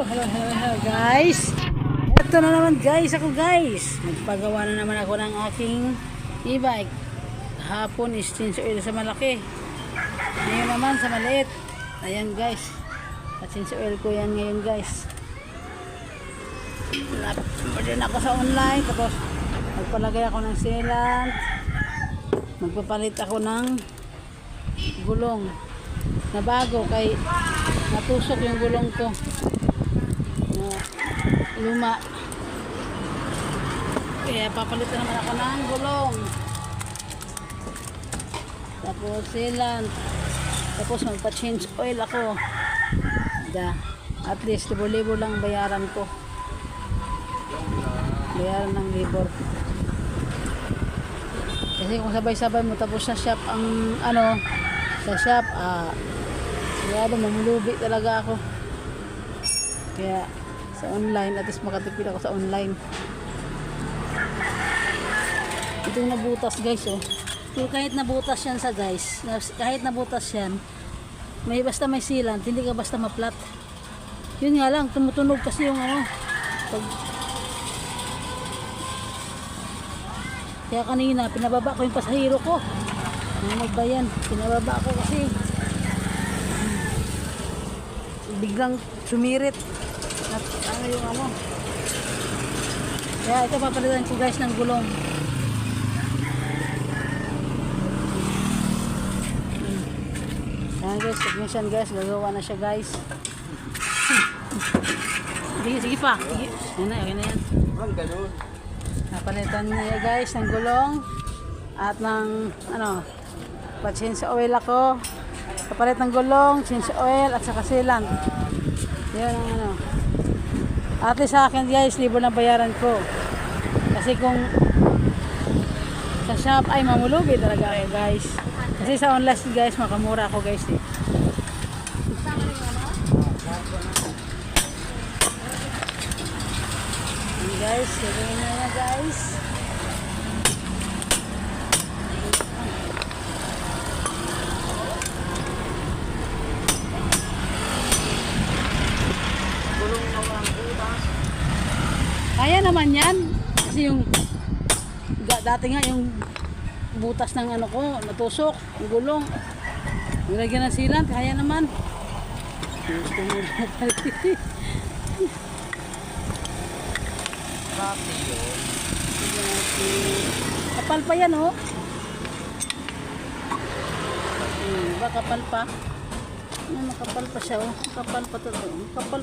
Hello guys. Ito na naman guys, ako guys. Nagpagawa na naman ako ng aking e-bike. Hapon is change oil sa malaki. Ngayon naman sa maliit. Ayan guys. At change oil ko yan ngayon guys. Napin ako sa online. Tapos magpalagay ako ng sealant. Magpapalit ako ng gulong na bago kay natusok yung gulong ko na luma, kaya papalitan naman ako ng gulong, tapos sealant, tapos magpa-change oil ako. At least 2,000 lang bayaran ko, bayaran ng labor. Kasi kung sabay-sabay mo tapos sa shop ang sa shop, sigurado mamulubi talaga ako. Kaya sa online, at least makatipid ako sa online. Ito yung nabutas guys, oh. So, kahit nabutas yan sa guys, kahit nabutas yan, basta may sealant, hindi ka basta maplat. Yun nga lang, tumutunog kasi yung kaya kanina pinababa ko yung pasahero ko magbayan, pinababa ko kasi biglang sumirit at yung kaya ito papalitan ko guys ng gulong. Ayan guys, ignition guys, gagawa na siya guys. Sige pa, sige. Yan na, yan na yan. Napalitan niya guys ng gulong at ng pa-change oil ako. Kapalit ng gulong, change oil at saka sealant. Yan ang At least sa akin guys, 1,000 na bayaran ko. Kasi kung sa shop ay mamulubi talaga ako guys. Kasi sa online guys, makamura ako guys eh. Yan guys, gawin na yan guys. Kaya naman yan. Kasi yung dati nga yung butas ng ko, natusok, yung gulong. Nilagyan ng sealant, kaya naman. Kapal pa yan, oh. Diba kapal pa? Kapal pa siya, oh. Kapal pa to. Kapal